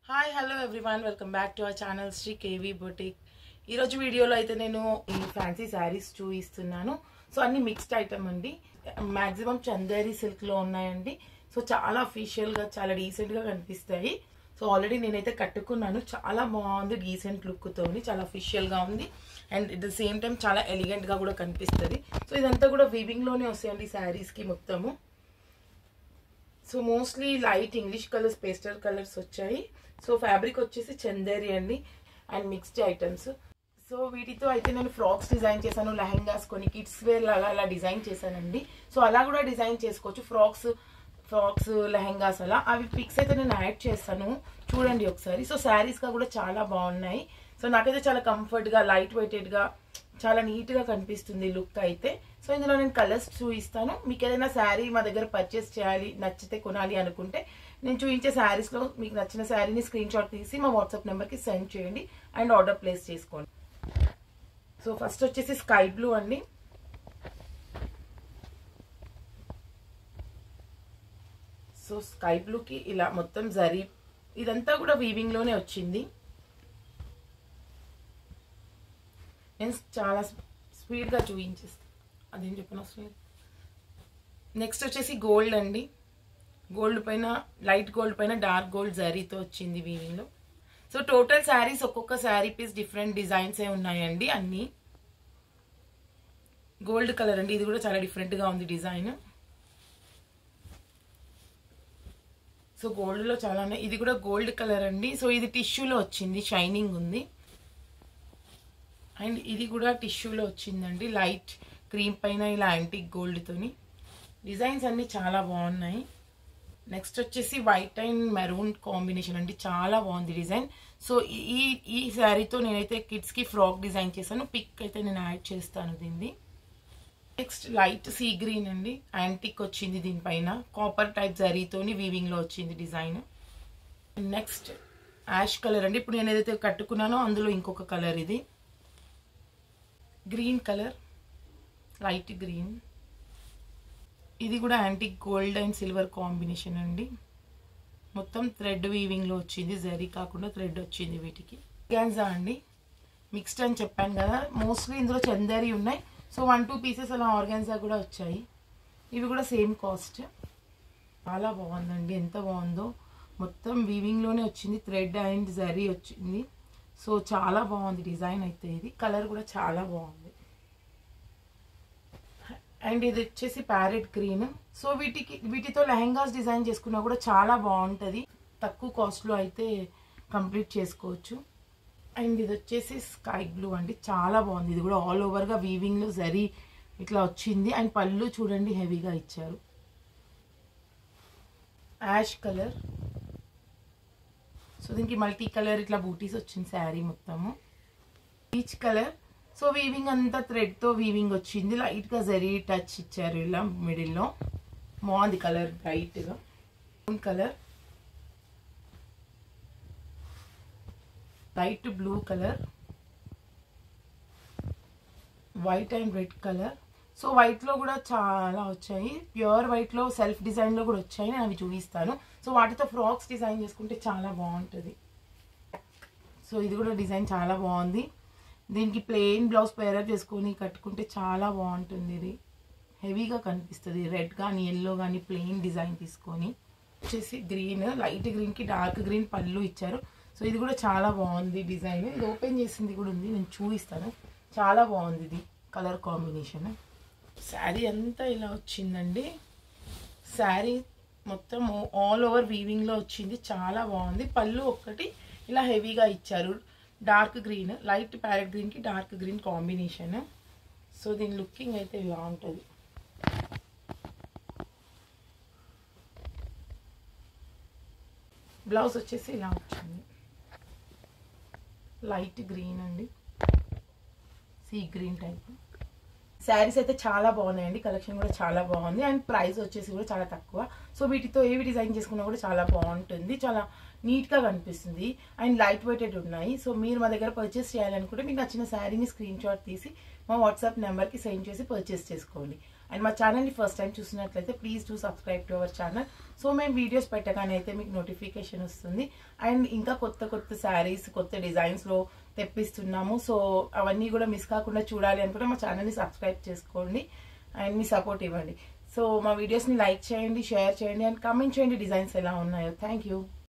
Hi hello everyone welcome back to our channel Shri KV boutique. ఈరోజు వీడియోలో అయితే నేను ఈ ఫ్యాన్సీ శారీస్ చూపిస్తున్నాను. సో అన్ని మిక్స్డ్ ఐటమ్ అండి. మ్యాక్సిమం చందేరి సిల్క్లో ఉన్నాయండి. సో చాలా అఫీషియల్గా చాలా డీసెంట్గా కనిపిస్తాయి. సో ఆల్రెడీ నేనైతే కట్టుకున్నాను. చాలా బాగుంది, డీసెంట్ లుక్తోని చాలా అఫీషియల్గా ఉంది and at the same time చాలా ఎలిగెంట్గా కూడా కనిపిస్తుంది. సో ఇదంతా కూడా వీవింగ్లోనే వస్తాయండి శారీస్కి మొత్తము. So mostly light English colours, pastel colours వచ్చాయి. సో ఫ్యాబ్రిక్ వచ్చేసి చందేరి అండి అండ్ మిక్స్డ్ ఐటమ్స్. సో వీటితో అయితే నేను ఫ్రాక్స్ డిజైన్ చేశాను, లెహంగాస్, కొన్ని కిడ్స్ వేర్ లాగా అలా డిజైన్ చేశానండి. సో అలా కూడా డిజైన్ చేసుకోవచ్చు, ఫ్రాక్స్ లెహంగాస్ అలా. అవి పిక్స్ అయితే నేను యాడ్ చేస్తాను, చూడండి ఒకసారి. సో శారీస్గా కూడా చాలా బాగున్నాయి. సో నాకైతే చాలా కంఫర్ట్గా, లైట్ వెయిటెడ్గా, చాలా నీట్గా కనిపిస్తుంది లుక్ అయితే. సో ఇందులో నేను కలర్స్ చూపిస్తాను. మీకు ఏదైనా శారీ మా దగ్గర పర్చేస్ చేయాలి, నచ్చితే కొనాలి అనుకుంటే నేను చూపించే శారీస్లో మీకు నచ్చిన శారీని స్క్రీన్ షాట్ తీసి మా వాట్సాప్ నెంబర్కి సెండ్ చేయండి అండ్ ఆర్డర్ ప్లేస్ చేసుకోండి. సో ఫస్ట్ వచ్చేసి స్కై బ్లూ అండి. సో స్కై బ్లూకి ఇలా మొత్తం జరీ, ఇదంతా కూడా వీవింగ్లోనే వచ్చింది. నేను చాలా స్పీడ్గా చూపించేస్తాను, అదేం చెప్పను అసలు. నెక్స్ట్ వచ్చేసి గోల్డ్ అండి. గోల్డ్ పైన, లైట్ గోల్డ్ పైన డార్క్ గోల్డ్ జరీతో వచ్చింది వీవింగ్లో. సో టోటల్ శారీస్ ఒక్కొక్క శారీ పీస్ డిఫరెంట్ డిజైన్స్ ఉన్నాయండి అన్నీ. గోల్డ్ కలర్ అండి, ఇది కూడా చాలా డిఫరెంట్గా ఉంది డిజైన్. సో గోల్డ్లో చాలా ఉన్నాయి. ఇది కూడా గోల్డ్ కలర్ అండి. సో ఇది టిష్యూలో వచ్చింది, షైనింగ్ ఉంది. అండ్ ఇది కూడా టిష్యూలో వచ్చిందండి, లైట్ క్రీమ్ పైన ఇలా యాంటిక్ గోల్డ్తోని. డిజైన్స్ అన్నీ చాలా బాగున్నాయి. నెక్స్ట్ వచ్చేసి వైట్ అండ్ మెరూన్ కాంబినేషన్ అండి, చాలా బాగుంది డిజైన్. సో ఈ శారీతో నేనైతే కిడ్స్కి ఫ్రాక్ డిజైన్ చేశాను, పిక్ అయితే నేను యాడ్ చేస్తాను దీన్ని. నెక్స్ట్ లైట్ సీ గ్రీన్ అండి, యాంటిక్ వచ్చింది దీనిపైన, కాపర్ టైప్ జరీతోని వీవింగ్లో వచ్చింది డిజైన్. నెక్స్ట్ యాష్ కలర్ అండి, ఇప్పుడు నేను ఏదైతే కట్టుకున్నానో అందులో ఇంకొక కలర్ ఇది. Green colour, light green. ఇది కూడా antique gold and silver combination అండి. మొత్తం థ్రెడ్ వీవింగ్లో వచ్చింది, జరీ కాకుండా థ్రెడ్ వచ్చింది వీటికి. ఆర్గాన్జా అండి, మిక్స్డ్ అని చెప్పాను కదా, మోస్ట్లీ ఇందులో చందేరి ఉన్నాయి. సో 1-2 పీసెస్ అలా ఆర్గాన్జా కూడా వచ్చాయి. ఇవి కూడా సేమ్ కాస్ట్. చాలా బాగుందండి, ఎంత బాగుందో. మొత్తం వీవింగ్లోనే వచ్చింది, థ్రెడ్ అండ్ జరీ వచ్చింది. సో చాలా బాగుంది డిజైన్ అయితే. ఇది కలర్ కూడా చాలా బాగుంది. అండ్ ఇది వచ్చేసి ప్యారెట్ గ్రీన్. సో వీటితో లెహంగాస్ డిజైన్ చేసుకున్నా కూడా చాలా బాగుంటుంది, తక్కువ కాస్ట్లో అయితే కంప్లీట్ చేసుకోవచ్చు. అండ్ ఇది వచ్చేసి స్కై బ్లూ అండి, చాలా బాగుంది. ఇది కూడా ఆల్ ఓవర్గా వీవింగ్లో జరీ ఇట్లా వచ్చింది. అండ్ పళ్ళు చూడండి హెవీగా ఇచ్చారు. Ash colour. సో దీనికి మల్టీ కలర్ ఇట్లా బూటీస్ వచ్చింది శారీ మొత్తము. Peach colour. సో వీవింగ్ అంతా థ్రెడ్తో వీవింగ్ వచ్చింది, లైట్గా జరీ టచ్ ఇచ్చారు ఇలా మిడిల్లో. బాగుంది కలర్, బ్రైట్గా. Brown colour, light blue colour, white and red colour. So వైట్లో కూడా చాలా వచ్చాయి, ప్యూర్ వైట్లో సెల్ఫ్ డిజైన్లో కూడా వచ్చాయి, నేను అవి చూపిస్తాను. సో వాటితో ఫ్రాక్స్ డిజైన్ చేసుకుంటే చాలా బాగుంటుంది. సో ఇది కూడా డిజైన్ చాలా బాగుంది. దీనికి ప్లెయిన్ బ్లౌజ్ పేరప్ చేసుకొని కట్టుకుంటే చాలా బాగుంటుంది. ఇది హెవీగా కనిపిస్తుంది, రెడ్ కానీ ఎల్లో కానీ ప్లెయిన్ డిజైన్ తీసుకొని. వచ్చేసి గ్రీన్, లైట్ గ్రీన్కి డార్క్ గ్రీన్ పళ్ళు ఇచ్చారు. సో ఇది కూడా చాలా బాగుంది డిజైన్. ఇది ఓపెన్ చేసింది కూడా ఉంది, నేను చూపిస్తాను. చాలా బాగుంది ఇది కలర్ కాంబినేషన్. శారీ అంతా ఇలా వచ్చిందండి. శారీ మొత్తం ఆల్ ఓవర్ వీవింగ్లో వచ్చింది, చాలా బాగుంది. పళ్ళు ఒక్కటి ఇలా హెవీగా ఇచ్చారు, డార్క్ గ్రీన్, లైట్ ప్యారెట్ గ్రీన్కి డార్క్ గ్రీన్ కాంబినేషన్. సో దీని లుకింగ్ అయితే ఇలా ఉంటుంది. బ్లౌజ్ వచ్చేసి ఇలా వచ్చింది, లైట్ గ్రీన్ అండి, సీ గ్రీన్ టైప్. శారీస్ అయితే చాలా బాగున్నాయండి, కలెక్షన్ కూడా చాలా బాగుంది. అండ్ ప్రైస్ వచ్చేసి కూడా చాలా తక్కువ. సో వీటితో ఏవి డిజైన్ చేసుకున్నా కూడా చాలా బాగుంటుంది, చాలా నీట్గా కనిపిస్తుంది అండ్ లైట్ వెయిటెడ్ ఉన్నాయి. సో మీరు మా దగ్గర పర్చేస్ చేయాలనుకుంటే మీకు నచ్చిన శారీని స్క్రీన్ షాట్ తీసి మా వాట్సాప్ నెంబర్కి సెండ్ చేసి పర్చేస్ చేసుకోండి. అండ్ మా ఛానల్ని ఫస్ట్ టైం చూసినట్లయితే please do subscribe to our channel. So మేము వీడియోస్ పెట్టగానే అయితే మీకు నోటిఫికేషన్ వస్తుంది. అండ్ ఇంకా కొత్త కొత్త శారీస్ కొత్త డిజైన్స్లో తెప్పిస్తున్నాము. సో అవన్నీ కూడా మిస్ కాకుండా చూడాలి అనుకుంటే మా ఛానల్ని సబ్స్క్రైబ్ చేసుకోండి అండ్ మీ సపోర్ట్ ఇవ్వండి. సో మా వీడియోస్ని లైక్ చేయండి, షేర్ చేయండి అండ్ కామెంట్ చేయండి డిజైన్స్ ఎలా ఉన్నాయో. Thank you.